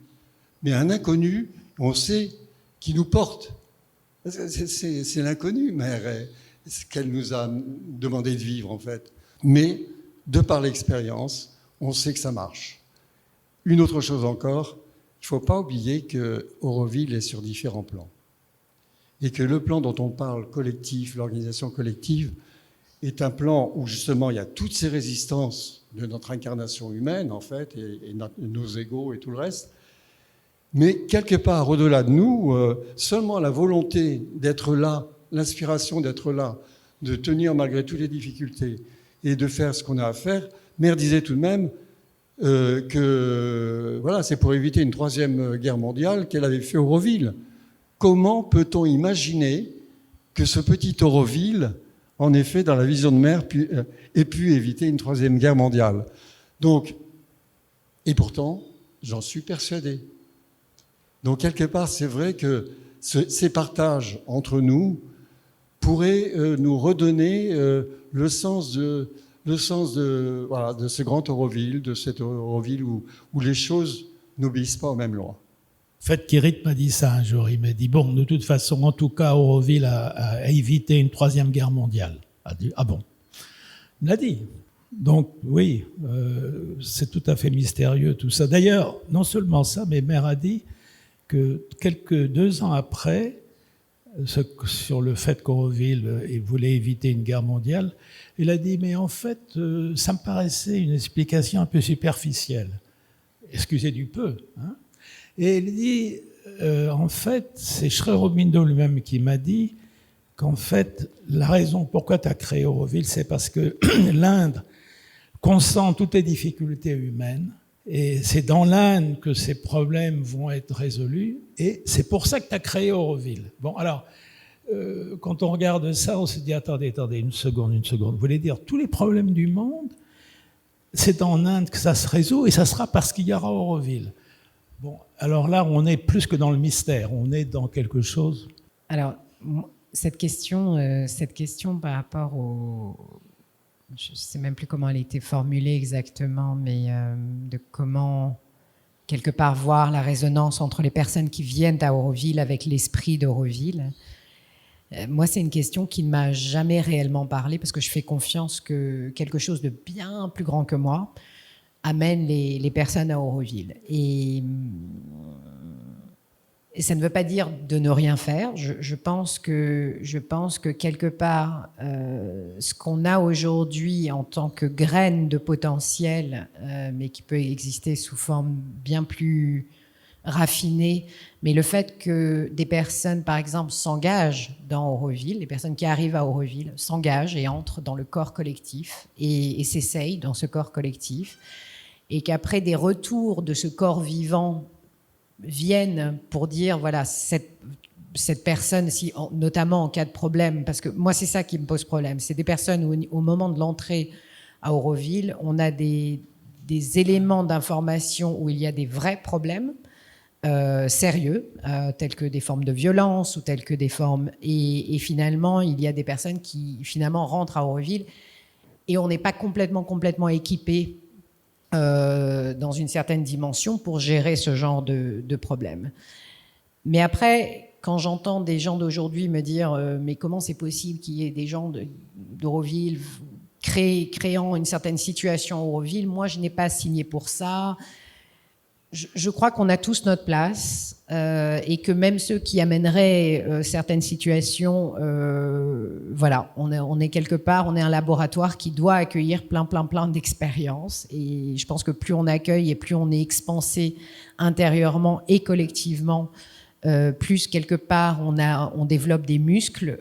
Mais un inconnu, on sait, qui nous porte. C'est l'inconnu, mais ce qu'elle nous a demandé de vivre, en fait. Mais, de par l'expérience, on sait que ça marche. Une autre chose encore, il ne faut pas oublier que Auroville est sur différents plans. Et que le plan dont on parle collectif, l'organisation collective, est un plan où justement il y a toutes ces résistances de notre incarnation humaine, en fait, et nos égos et tout le reste. Mais quelque part, au-delà de nous, seulement la volonté d'être là, l'inspiration d'être là, de tenir malgré toutes les difficultés et de faire ce qu'on a à faire. Mère disait tout de même que voilà, c'est pour éviter une troisième guerre mondiale qu'elle avait fait Auroville. Comment peut-on imaginer que ce petit Auroville, en effet, dans la vision de Mère, ait pu éviter une troisième guerre mondiale? Donc, et pourtant, j'en suis persuadé. Donc, quelque part, c'est vrai que ces partages entre nous pourraient nous redonner le sens de ce grand Auroville, de cet Auroville où les choses n'obéissent pas aux mêmes lois. Fred Kirit m'a dit ça un jour. Il m'a dit, bon, de toute façon, en tout cas, Auroville a évité une troisième guerre mondiale. A dit, ah bon? Il l'a dit. Donc, oui, c'est tout à fait mystérieux tout ça. D'ailleurs, non seulement ça, mais Mère a dit que 2 ans après, sur le fait qu'Auroville voulait éviter une guerre mondiale, il a dit, mais en fait, ça me paraissait une explication un peu superficielle. Excusez du peu, hein. Et il dit, en fait, c'est Aurobindo lui-même qui m'a dit qu'en fait, la raison pourquoi tu as créé Auroville, c'est parce que l'Inde consent toutes les difficultés humaines, et c'est dans l'Inde que ces problèmes vont être résolus, et c'est pour ça que tu as créé Auroville. Bon, alors, quand on regarde ça, on se dit, attendez, une seconde. Vous voulez dire, tous les problèmes du monde, c'est en Inde que ça se résout, et ça sera parce qu'il y aura Auroville. Bon, alors là, on est plus que dans le mystère, on est dans quelque chose. Alors, cette question par rapport au... Je ne sais même plus comment elle a été formulée exactement, mais de comment, quelque part, voir la résonance entre les personnes qui viennent à Auroville avec l'esprit d'Auroville. Moi, c'est une question qui ne m'a jamais réellement parlé parce que je fais confiance que quelque chose de bien plus grand que moi amène les personnes à Auroville. Et ça ne veut pas dire de ne rien faire. Je pense que quelque part, ce qu'on a aujourd'hui en tant que graine de potentiel, mais qui peut exister sous forme bien plus raffinée, mais le fait que des personnes, par exemple, s'engagent dans Auroville, les personnes qui arrivent à Auroville s'engagent et entrent dans le corps collectif et s'essayent dans ce corps collectif, et qu'après des retours de ce corps vivant viennent pour dire, voilà, cette personne, si, notamment en cas de problème, parce que moi, c'est ça qui me pose problème, c'est des personnes où, au moment de l'entrée à Auroville, on a des éléments d'information où il y a des vrais problèmes sérieux, tels que des formes de violence ou tels que des formes... Et finalement, il y a des personnes qui, finalement, rentrent à Auroville et on n'est pas complètement équipé dans une certaine dimension pour gérer ce genre de problème. Mais après, quand j'entends des gens d'aujourd'hui me dire mais comment c'est possible qu'il y ait des gens d'Auroville créant une certaine situation à Auroville, moi je n'ai pas signé pour ça. Je crois qu'on a tous notre place et que même ceux qui amèneraient certaines situations, voilà, on est quelque part, on est un laboratoire qui doit accueillir plein d'expériences. Et je pense que plus on accueille et plus on est expansé intérieurement et collectivement, plus quelque part on développe des muscles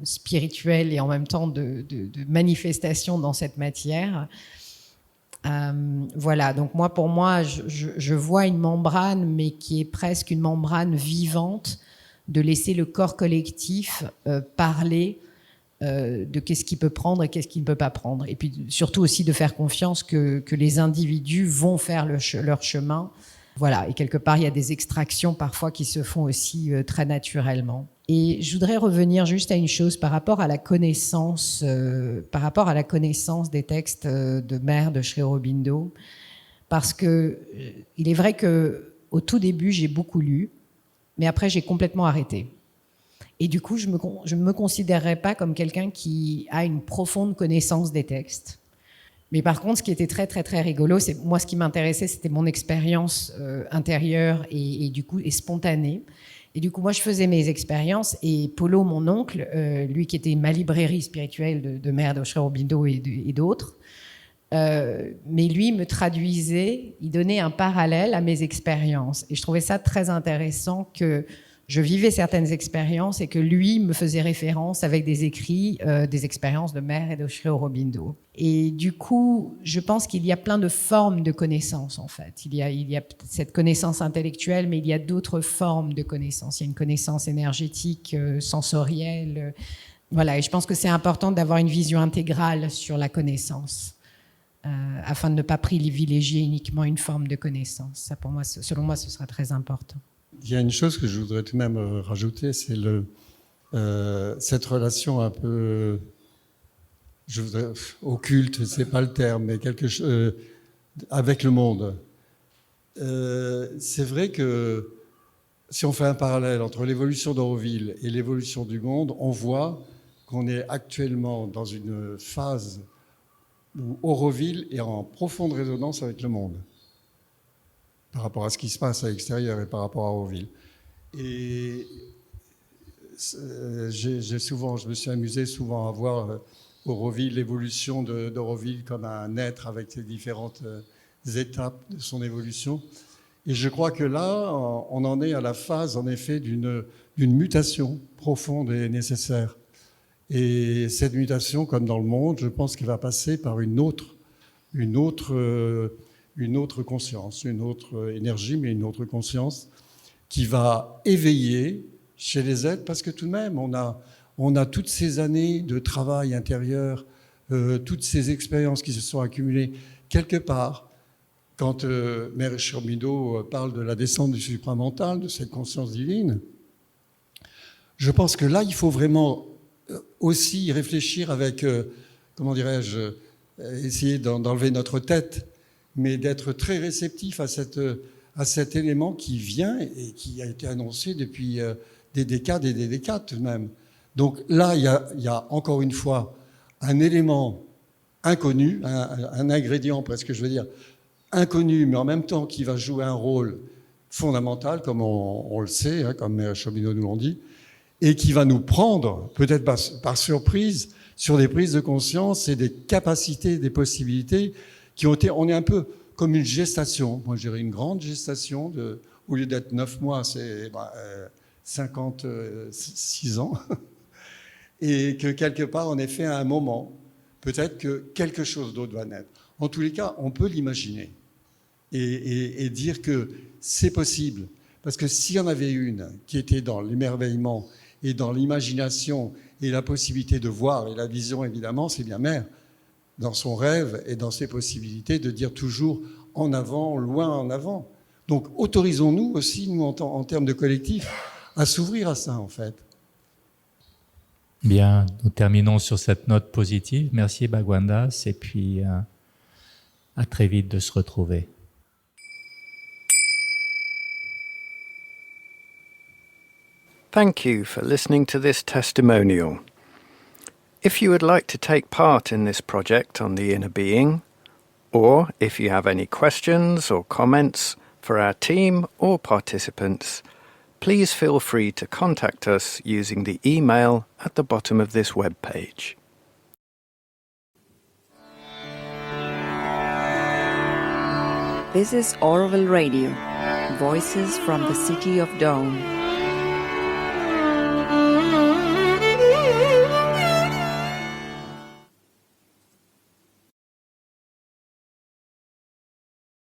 spirituels et en même temps de manifestation dans cette matière. Voilà, donc pour moi, je vois une membrane, mais qui est presque une membrane vivante, de laisser le corps collectif parler de qu'est-ce qu'il peut prendre et qu'est-ce qu'il ne peut pas prendre. Et puis surtout aussi de faire confiance que les individus vont faire leur chemin. Voilà, et quelque part, il y a des extractions parfois qui se font aussi très naturellement. Et je voudrais revenir juste à une chose par rapport à la connaissance des textes de Mère de Sri Aurobindo, parce que il est vrai que au tout début j'ai beaucoup lu, mais après j'ai complètement arrêté. Et du coup, je ne me considérerais pas comme quelqu'un qui a une profonde connaissance des textes. Mais par contre, ce qui était très rigolo, c'est moi ce qui m'intéressait, c'était mon expérience intérieure et du coup spontanée. Et du coup, moi, je faisais mes expériences et Polo, mon oncle, lui qui était ma librairie spirituelle de Mère de Sri Aurobindo et d'autres, mais lui me traduisait, il donnait un parallèle à mes expériences. Et je trouvais ça très intéressant que je vivais certaines expériences et que lui me faisait référence avec des écrits, des expériences de Mère et de Sri Aurobindo. Et du coup, je pense qu'il y a plein de formes de connaissances, en fait. Il y a cette connaissance intellectuelle, mais il y a d'autres formes de connaissances. Il y a une connaissance énergétique, sensorielle. Voilà, et je pense que c'est important d'avoir une vision intégrale sur la connaissance, afin de ne pas privilégier uniquement une forme de connaissance. Ça, pour moi, selon moi, ce sera très important. Il y a une chose que je voudrais tout de même rajouter, c'est cette relation un peu, occulte, c'est pas le terme, mais quelque chose avec le monde. C'est vrai que si on fait un parallèle entre l'évolution d'Auroville et l'évolution du monde, on voit qu'on est actuellement dans une phase où Auroville est en profonde résonance avec le monde, par rapport à ce qui se passe à l'extérieur et par rapport à Auroville. Et je me suis amusé souvent à voir Auroville, l'évolution d'Auroville comme un être avec ses différentes étapes de son évolution. Et je crois que là, on en est à la phase, en effet, d'une mutation profonde et nécessaire. Et cette mutation, comme dans le monde, je pense qu'elle va passer par une autre conscience, une autre énergie, mais une autre conscience qui va éveiller chez les êtres, parce que tout de même, on a toutes ces années de travail intérieur, toutes ces expériences qui se sont accumulées quelque part. Quand Mère Sri Aurobindo parle de la descente du supramental, de cette conscience divine, je pense que là, il faut vraiment aussi réfléchir avec, comment dirais-je, essayer d'enlever notre tête, mais d'être très réceptif à cet élément qui vient et qui a été annoncé depuis des décades et des décades tout de même. Donc là, il y a encore une fois un élément inconnu, un ingrédient presque, je veux dire, inconnu, mais en même temps qui va jouer un rôle fondamental, comme on le sait, hein, comme Chauminot nous l'ont dit, et qui va nous prendre, peut-être par surprise, sur des prises de conscience et des capacités, des possibilités qui ont été... On est un peu comme une gestation. Moi, je dirais une grande gestation. Au lieu d'être 9 mois, c'est 56 ans. Et que quelque part, en effet, à un moment, peut-être que quelque chose d'autre va naître. En tous les cas, on peut l'imaginer et dire que c'est possible. Parce que s'il y en avait une qui était dans l'émerveillement et dans l'imagination et la possibilité de voir, et la vision évidemment, c'est bien Mère, dans son rêve et dans ses possibilités de dire toujours en avant, loin en avant. Donc autorisons-nous aussi, nous en termes de collectif, à s'ouvrir à ça en fait. Bien, nous terminons sur cette note positive. Merci Bhagwandas et puis à très vite de se retrouver. Thank you for listening to this testimonial. If you would like to take part in this project on the inner being, or if you have any questions or comments for our team or participants, please feel free to contact us using the email at the bottom of this webpage. This is Orville Radio, Voices from the City of Dawn.